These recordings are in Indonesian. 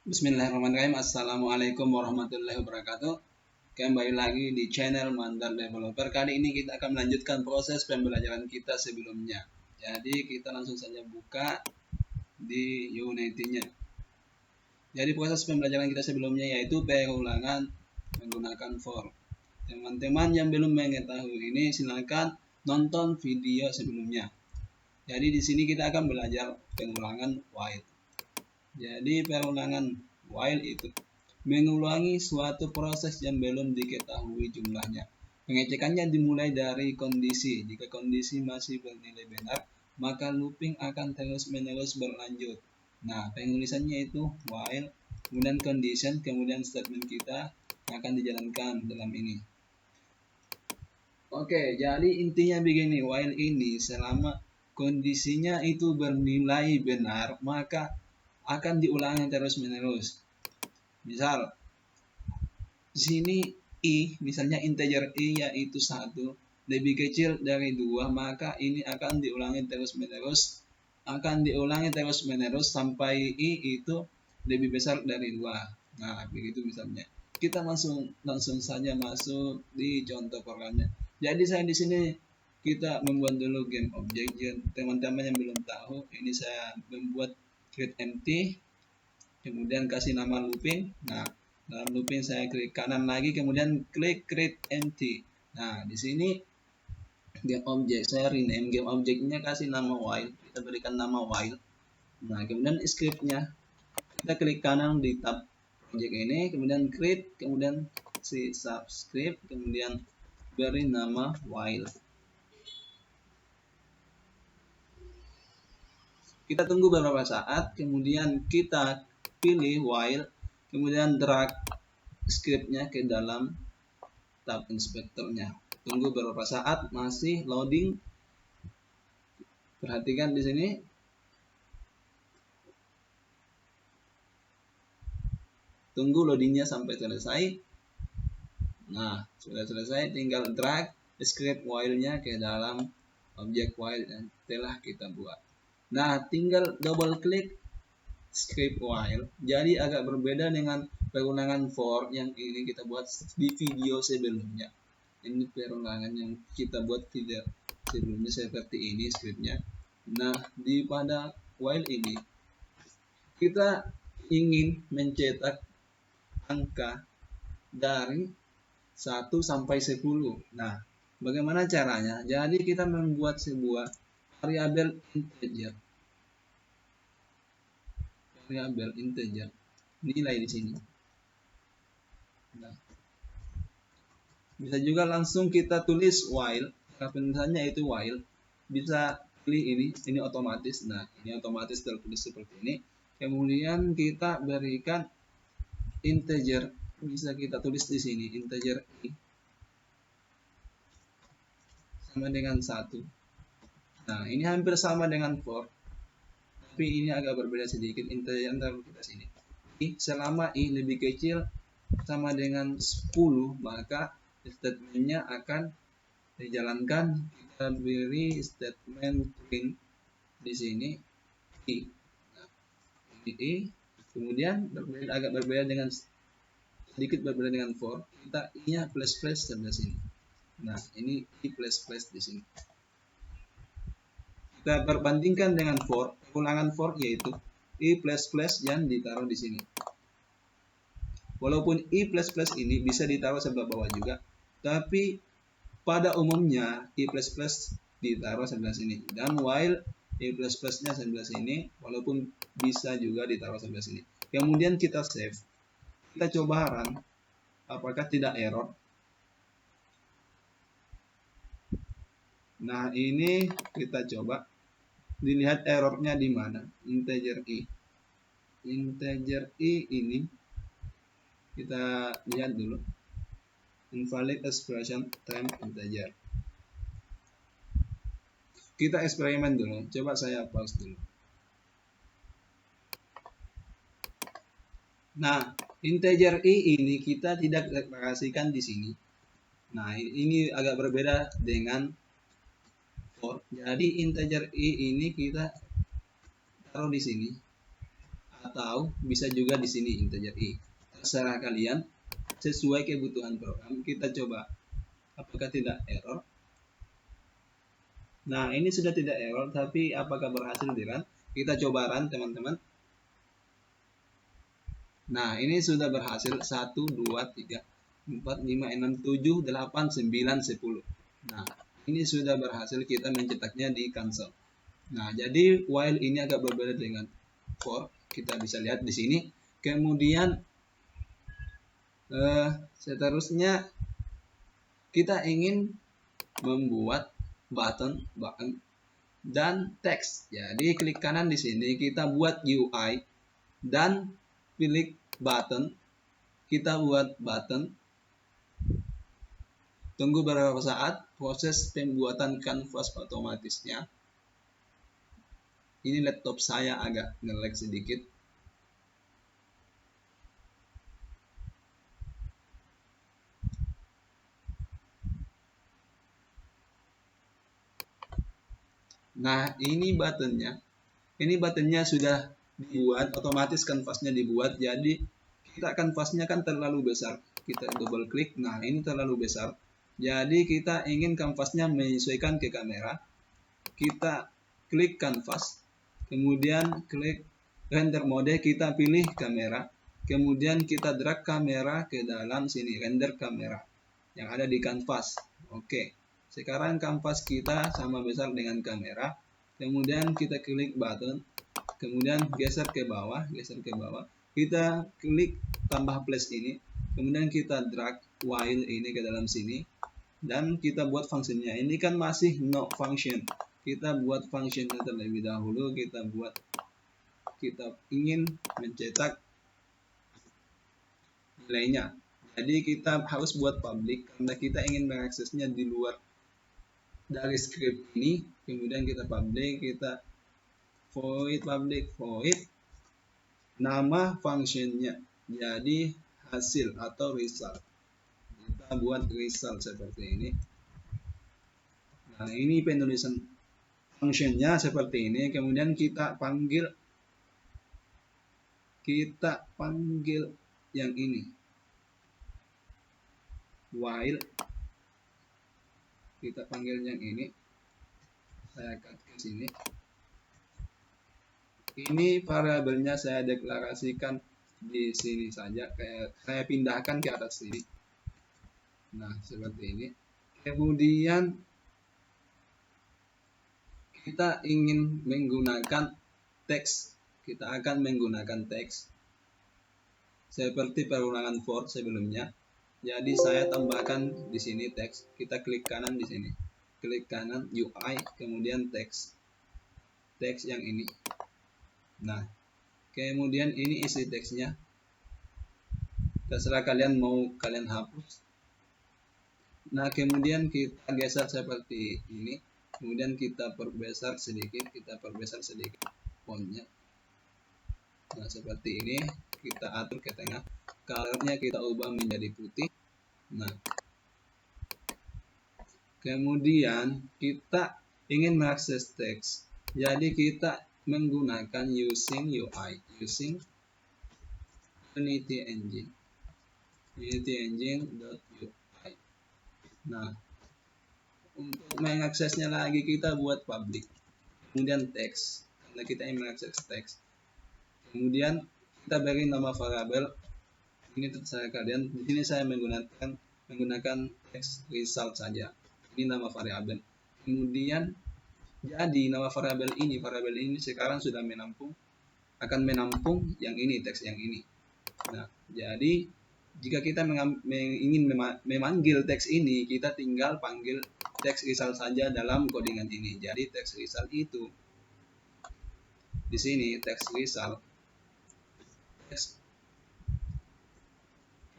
Bismillahirrahmanirrahim. Assalamualaikum warahmatullahi wabarakatuh. Kembali lagi di channel Mandar Developer. Kali ini kita akan melanjutkan proses pembelajaran kita sebelumnya. Jadi kita langsung saja buka di Unity-nya. Jadi proses pembelajaran kita sebelumnya yaitu pengulangan menggunakan for. Teman-teman yang belum mengetahui ini silakan nonton video sebelumnya. Jadi di sini kita akan belajar pengulangan while. Jadi pengulangan while itu mengulangi suatu proses yang belum diketahui jumlahnya. Pengecekannya dimulai dari kondisi. Jika kondisi masih bernilai benar, maka looping akan terus-menerus berlanjut. Nah, penulisannya itu while, kemudian condition, kemudian statement kita akan dijalankan dalam ini. Oke, jadi intinya begini, while ini selama kondisinya itu bernilai benar, maka akan diulangi terus-menerus. Misal di sini i, misalnya integer i yaitu 1 lebih kecil dari 2, maka ini akan diulangi terus-menerus sampai i itu lebih besar dari 2. Nah, begitu misalnya. Kita langsung saja masuk di contoh programnya. Jadi saya di sini kita membuat dulu game object. Teman-teman yang belum tahu, ini saya membuat create empty, kemudian kasih nama looping. Nah, dalam looping saya klik kanan lagi, kemudian klik create empty. Nah, di sini game object saya rename game objectnya, kasih nama while, kita berikan nama while. Nah, kemudian scriptnya kita klik kanan di tab project ini, kemudian create, kemudian si subscript, kemudian beri nama while. Kita tunggu beberapa saat, kemudian kita pilih while, kemudian drag scriptnya ke dalam tab inspektornya. Tunggu beberapa saat, masih loading. Perhatikan di sini. Tunggu loadingnya sampai selesai. Nah, sudah selesai, tinggal drag script while-nya ke dalam objek while yang telah kita buat. Nah, tinggal double klik script while. Jadi agak berbeda dengan pengulangan for yang ini kita buat di video sebelumnya. Ini pengulangan yang kita buat tidak sebelumnya seperti ini scriptnya. Nah, di pada while ini kita ingin mencetak angka dari 1 sampai 10. Nah, bagaimana caranya? Jadi kita membuat sebuah variabel integer nilai di sini. Nah, bisa juga langsung kita tulis while, penulisannya itu while. Bisa pilih ini otomatis. Nah, ini otomatis tertulis seperti ini. Kemudian kita berikan integer, bisa kita tulis di sini integer i sama dengan 1. Nah, ini hampir sama dengan for, tapi ini agak berbeda sedikit. Integer taruh kita sini. I selama i lebih kecil sama dengan 10, maka statementnya akan dijalankan. Kita beri statement print di sini i. Nah, ini i. Kemudian agak berbeda dengan sedikit berbeda dengan for. Kita i-nya plus sebelah sini. Nah, ini i plus di sini. Kita perbandingkan dengan for, pengulangan for yaitu i plus yang ditaruh di sini. Walaupun i plus ini bisa ditaruh sebelah bawah juga, tapi pada umumnya i plus ditaruh sebelah sini, dan while i plus-nya sebelah sini, walaupun bisa juga ditaruh sebelah sini. Kemudian kita save, kita coba run, apakah tidak error. Nah, ini kita coba dilihat errornya di mana. Integer i ini kita lihat dulu, invalid expression time integer. Kita eksperimen dulu, coba saya pause dulu. Nah, integer i ini kita tidak deklarasikan di sini. Nah, ini agak berbeda dengan for. Jadi integer i ini kita taruh di sini, atau bisa juga di sini integer i. Terserah kalian, sesuai kebutuhan program. Kita coba apakah tidak error. Nah, ini sudah tidak error, tapi apakah berhasil di run? Kita coba run, teman-teman. Nah, ini sudah berhasil 1, 2, 3, 4, 5, 6, 7, 8, 9, 10. Nah, ini sudah berhasil kita mencetaknya di console. Nah, jadi while ini agak berbeda dengan for, kita bisa lihat di sini. Kemudian seterusnya kita ingin membuat button dan teks. Jadi klik kanan di sini, kita buat UI dan pilih button. Kita buat button. Tunggu beberapa saat proses pembuatan kanvas otomatisnya. Ini laptop saya agak nge-lag sedikit. Nah, ini buttonnya. Ini buttonnya sudah dibuat, otomatis kanvasnya dibuat. Jadi kita kanvasnya kan terlalu besar. Kita double klik. Nah, ini terlalu besar. Jadi kita ingin kanvasnya menyesuaikan ke kamera. Kita klik kanvas. Kemudian klik render mode. Kita pilih kamera. Kemudian kita drag kamera ke dalam sini. Render kamera yang ada di kanvas. Oke. Sekarang kanvas kita sama besar dengan kamera. Kemudian kita klik button. Kemudian geser ke bawah. Kita klik tambah plus ini. Kemudian kita drag while ini ke dalam sini. Dan kita buat fungsinya. Ini kan masih no function. Kita buat functionnya terlebih dahulu. Kita ingin mencetak nilainya. Jadi kita harus buat public karena kita ingin mengaksesnya di luar dari script ini. Kemudian kita public, kita void public void nama functionnya. Jadi hasil atau result. Kita buat result seperti ini. Nah, ini penulisan functionnya seperti ini. Kemudian kita panggil yang ini. While kita panggil yang ini, saya cut ke sini. Ini variabelnya saya deklarasikan di sini saja, saya pindahkan ke atas sini. Nah, seperti ini. Kemudian kita ingin menggunakan teks. Kita akan menggunakan teks seperti perulangan for sebelumnya. Jadi saya tambahkan di sini teks. Kita klik kanan di sini. Klik kanan UI, kemudian teks. Teks yang ini. Nah, kemudian ini isi teksnya. Terserah kalian mau kalian hapus. Nah, kemudian kita geser seperti ini. Kemudian kita perbesar sedikit. Fontnya. Nah, seperti ini. Kita atur ke tengah. Colornya kita ubah menjadi putih. Nah, kemudian kita ingin mengakses teks. Jadi kita menggunakan using UI, using Unity Engine, unityengine.ui. Nah, untuk mengaksesnya lagi kita buat public. Kemudian teks, karena kita ingin mengakses teks. Kemudian kita beri nama variabel. Ini terserah kalian. Di sini saya menggunakan text result saja. Ini nama variabel. Kemudian jadi nama variabel ini sekarang sudah akan menampung yang ini, teks yang ini. Nah, jadi jika kita ingin memanggil teks ini, kita tinggal panggil text result saja dalam codingan ini. Jadi text result itu di sini text result.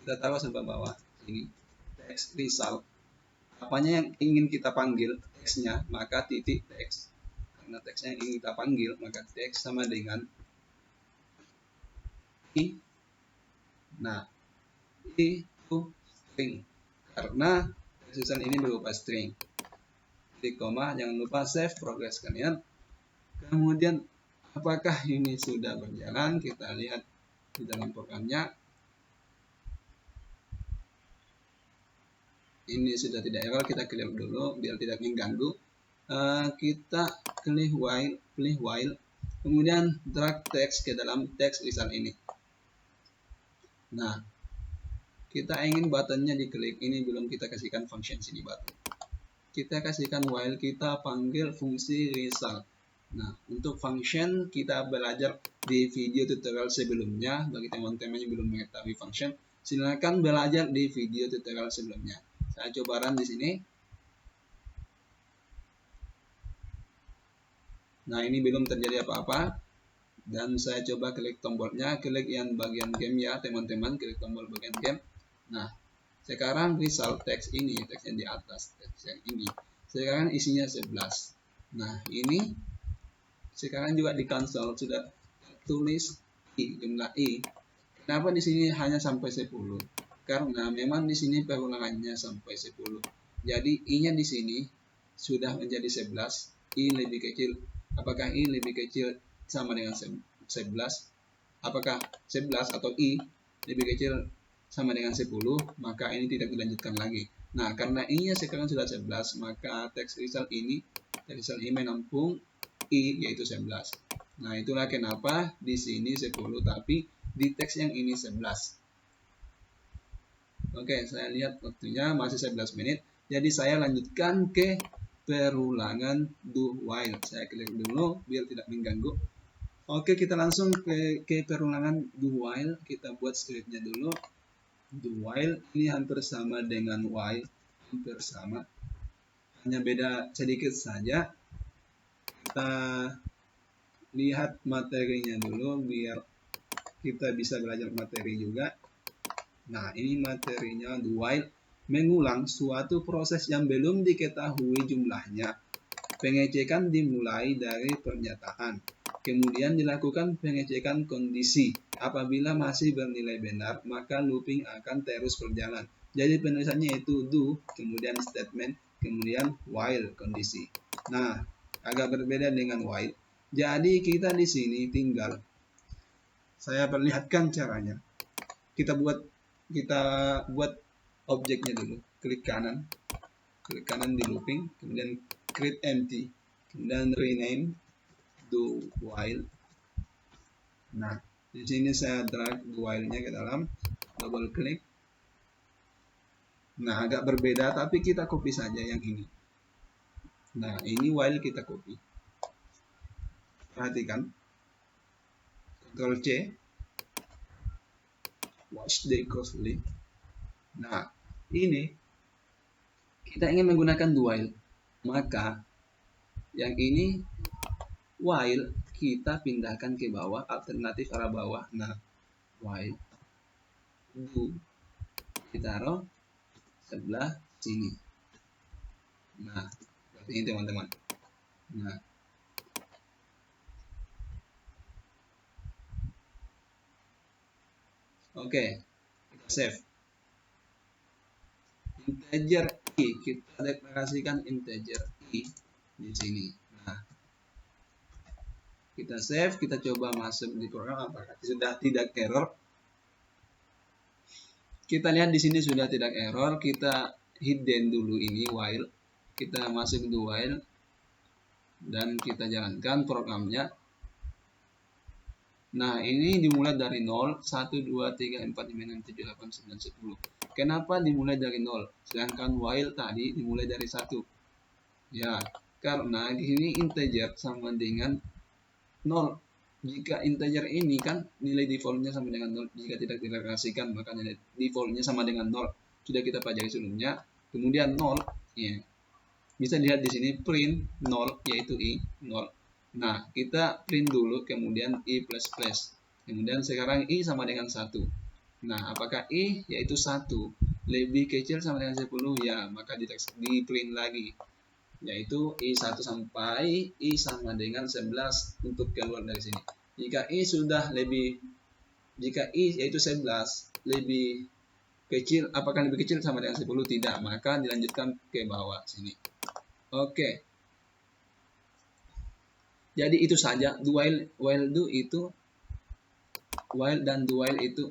Kita taruh sampai bawah ini text result. Apanya yang ingin kita panggil teksnya, maka titik teks. Karena teksnya yang ingin kita panggil, maka teks sama dengan i. Nah, itu string. Karena result ini berupa string. Klik koma, jangan lupa save progress kalian. Kemudian Apakah ini sudah berjalan? Kita lihat di dalam programnya. Ini sudah tidak error, kita clear dulu biar tidak mengganggu. Kita pilih while, kemudian drag text ke dalam text result ini. Nah, kita ingin buttonnya diklik, ini belum kita kasihkan function sini button. Kita kasihkan while, kita panggil fungsi result. Nah, untuk function kita belajar di video tutorial sebelumnya. Bagi teman-teman yang belum mengetahui function, silakan belajar di video tutorial sebelumnya. Saya coba run di sini. Nah, ini belum terjadi apa-apa. Dan saya coba klik tombolnya, klik yang bagian game ya teman-teman, klik tombol bagian game. Nah, sekarang result text ini, teks yang di atas, teks yang ini, sekarang isinya 11. Nah, ini sekarang juga di konsol sudah tulis jumlah i. Kenapa di sini hanya sampai 10? Karena memang di sini perulangannya sampai 10. Jadi i-nya di sini sudah menjadi 11, i lebih kecil. Apakah i lebih kecil sama dengan 11? Apakah 11 atau i lebih kecil sama dengan 10? Maka ini tidak dilanjutkan lagi. Nah, karena i-nya sekarang sudah 11, maka text result ini menampung i yaitu 11. Nah, itulah kenapa di sini 10 tapi di teks yang ini 11. Oke, saya lihat waktunya masih 11 menit. Jadi saya lanjutkan ke perulangan do while. Saya klik dulu biar tidak mengganggu. Oke, kita langsung ke perulangan do while. Kita buat scriptnya dulu. Do while ini hampir sama dengan while, hampir sama. Hanya beda sedikit saja. Kita lihat materinya dulu biar kita bisa belajar materi juga. Nah, ini materinya do while mengulang suatu proses yang belum diketahui jumlahnya. Pengecekan dimulai dari pernyataan. Kemudian dilakukan pengecekan kondisi. Apabila masih bernilai benar, maka looping akan terus berjalan. Jadi penulisannya itu do, kemudian statement, kemudian while kondisi. Nah, agak berbeda dengan while. Jadi kita di sini tinggal saya perlihatkan caranya. Kita buat objeknya dulu. Klik kanan di looping, kemudian create empty, kemudian rename do while. Nah, di sini saya drag do while-nya ke dalam, double klik. Nah, agak berbeda tapi kita copy saja yang ini. Nah, ini while kita copy. Perhatikan. Ctrl C. Watch the closely. Nah, ini kita ingin menggunakan do while. Maka yang ini while kita pindahkan ke bawah, alternatif arah bawah. Nah, while do kita taruh sebelah sini. Nah, seperti ini teman-teman. Nah, oke, kita save. Integer i, kita deklarasikan integer i di sini. Nah, kita save, kita coba masuk di program apakah sudah tidak error. Kita lihat di sini sudah tidak error. Kita hidden dulu ini while. Kita masuk do while dan kita jalankan programnya. Nah, ini dimulai dari 0, 1, 2, 3, 4, 5, 6, 7, 8, 9, 10. Kenapa dimulai dari 0? Sedangkan while tadi dimulai dari 1. Ya, karena di sini integer sama dengan 0. Jika integer ini kan nilai defaultnya sama dengan 0. Jika tidak dideklarasikan, maka nilai defaultnya sama dengan 0. Sudah kita pelajari sebelumnya. Kemudian 0, ya. Bisa dilihat di sini print 0, yaitu i, 0. Nah, kita print dulu, kemudian i plus plus. Kemudian sekarang i sama dengan 1. Nah, apakah i yaitu 1 lebih kecil sama dengan 10? Ya, maka di print lagi. Yaitu i1 sampai i sama dengan 11 untuk keluar dari sini. Jika i yaitu 11 lebih kecil, apakah lebih kecil sama dengan 10? Tidak, maka dilanjutkan ke bawah sini. Oke. Jadi itu saja, while dan do while itu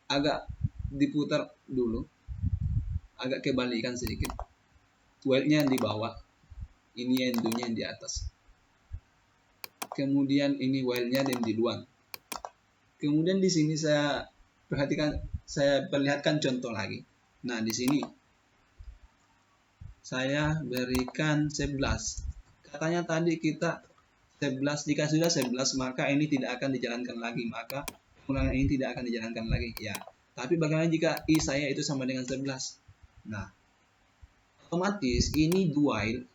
agak diputar dulu, agak kebalikan sedikit. While-nya di bawah, ini do-nya yang di atas. Kemudian ini while-nya dan di luar. Kemudian di sini saya perlihatkan contoh lagi. Nah, di sini saya berikan 11. Katanya tadi kita 11, jika sudah 11 maka ini tidak akan dijalankan lagi, maka pengulangan ini tidak akan dijalankan lagi. Ya. Tapi bagaimana jika I saya itu sama dengan 11? Nah, otomatis ini while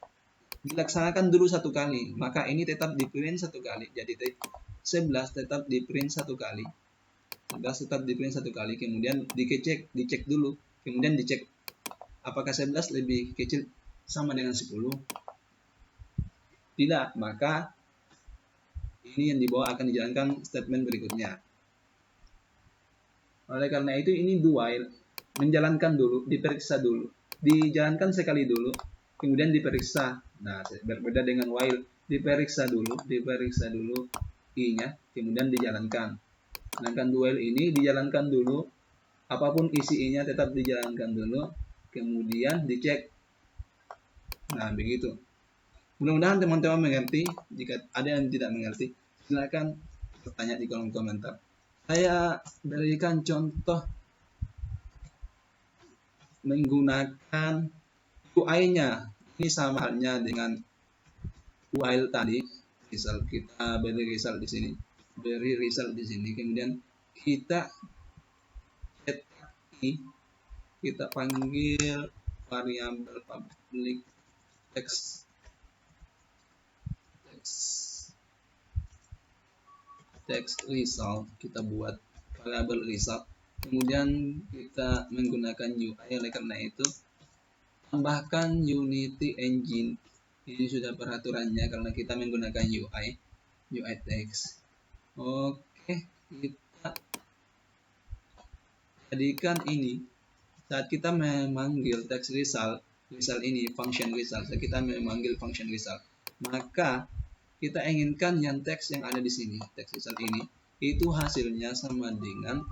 dilaksanakan dulu satu kali, maka ini tetap di print satu kali. Jadi 11 tetap di print satu kali. 11 tetap di print satu kali, kemudian dicek dulu, kemudian dicek apakah 11 lebih kecil sama dengan 10. Tidak, maka ini yang di bawah akan dijalankan statement berikutnya. Oleh karena itu ini do while, menjalankan dulu, diperiksa dulu, dijalankan sekali dulu, kemudian diperiksa. Nah, berbeda dengan while, diperiksa dulu I-nya, kemudian dijalankan. Sedangkan do while ini dijalankan dulu, apapun isi I-nya tetap dijalankan dulu, kemudian dicek. Nah, begitu. Mudah-mudahan teman-teman mengerti. Jika ada yang tidak mengerti, silakan bertanya di kolom komentar. Saya berikan contoh menggunakan UI-nya. Ini sama halnya dengan while tadi. Result, kita beri result di sini. Kemudian kita cetak I, kita panggil variabel public text result, kita buat variabel result, kemudian kita menggunakan UI. Oleh karena itu tambahkan Unity Engine, ini sudah peraturannya karena kita menggunakan UI text. Oke, kita jadikan ini saat kita memanggil text result ini function result, kita memanggil function result, maka kita inginkan yang teks yang ada di sini, teks result ini, itu hasilnya sama dengan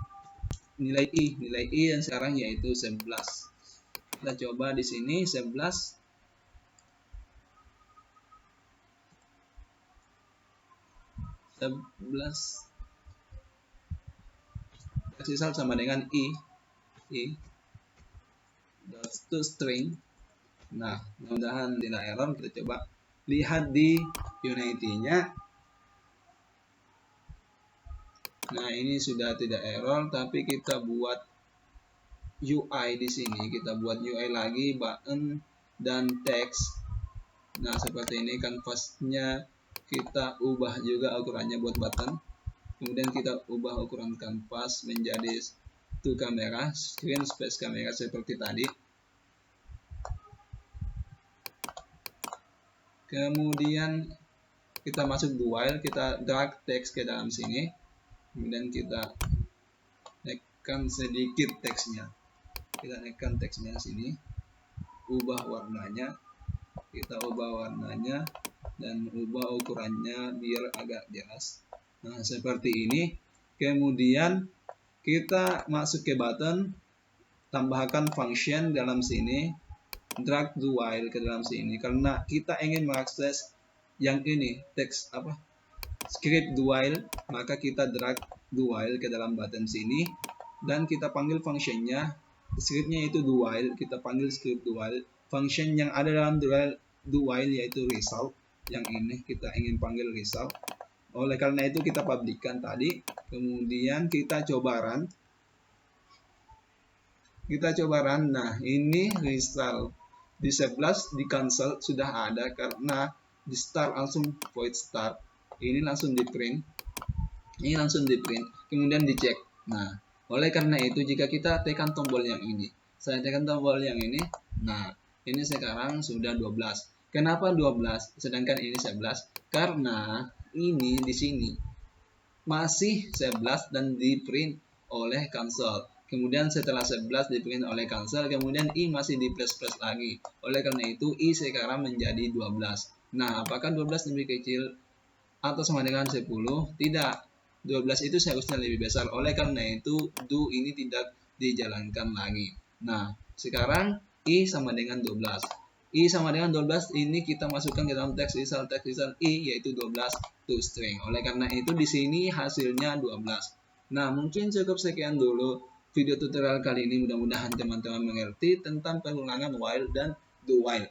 nilai I yang sekarang yaitu 11. Kita coba di sini 11. Teks result sama dengan I to string. Nah, mudah-mudahan tidak error. Kita coba lihat di Unity-nya. Nah, ini sudah tidak error, tapi kita buat UI di sini. Kita buat UI lagi, button dan text. Nah, seperti ini kanvasnya kita ubah juga ukurannya buat button. Kemudian kita ubah ukuran kanvas menjadi 2 kamera, screen space kamera seperti tadi. Kemudian kita masuk do while, kita drag teks ke dalam sini, kemudian kita naikkan sedikit teksnya, sini, ubah warnanya, dan ubah ukurannya biar agak jelas. Nah, seperti ini. Kemudian kita masuk ke button, tambahkan function dalam sini, drag do while ke dalam sini karena kita ingin mengakses yang ini teks script do while, maka kita drag do while ke dalam button sini dan kita panggil functionnya, scriptnya itu do while, kita panggil script do while, function yang ada dalam do while yaitu result, yang ini kita ingin panggil result. Oleh karena itu kita publikkan tadi, kemudian kita coba run. Nah, ini result di 11 di cancel sudah ada karena di start langsung void start, ini langsung di print, kemudian dicek. Nah, oleh karena itu jika kita tekan tombol yang ini, nah ini sekarang sudah 12. Kenapa 12 sedangkan ini 11? Karena ini di sini masih 11 dan di print oleh cancel. Kemudian setelah 11 di print oleh cancel, kemudian I masih di plus lagi. Oleh karena itu I sekarang menjadi 12. Nah, apakah 12 lebih kecil atau sama dengan 10? Tidak. 12 itu seharusnya lebih besar. Oleh karena itu, do ini tidak dijalankan lagi. Nah, sekarang I sama dengan 12. I sama dengan 12 ini kita masukkan ke dalam teks result I, yaitu 12 to string. Oleh karena itu, di sini hasilnya 12. Nah, mungkin cukup sekian dulu video tutorial kali ini. Mudah-mudahan teman-teman mengerti tentang pengulangan while dan do while.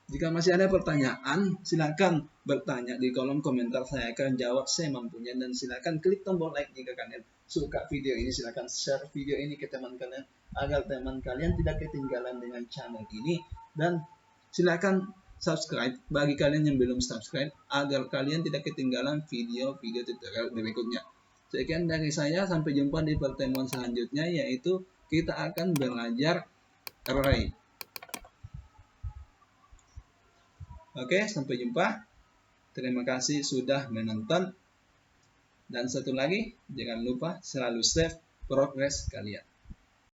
Jika masih ada pertanyaan, silakan bertanya di kolom komentar. Saya akan jawab semampunya, dan silakan klik tombol like jika kalian suka video ini. Silakan share video ini ke teman kalian agar teman kalian tidak ketinggalan dengan channel ini, dan silakan subscribe bagi kalian yang belum subscribe agar kalian tidak ketinggalan video-video tutorial berikutnya. Sekian dari saya, sampai jumpa di pertemuan selanjutnya, yaitu kita akan belajar array. Oke, sampai jumpa. Terima kasih sudah menonton. Dan satu lagi, jangan lupa selalu save progres kalian.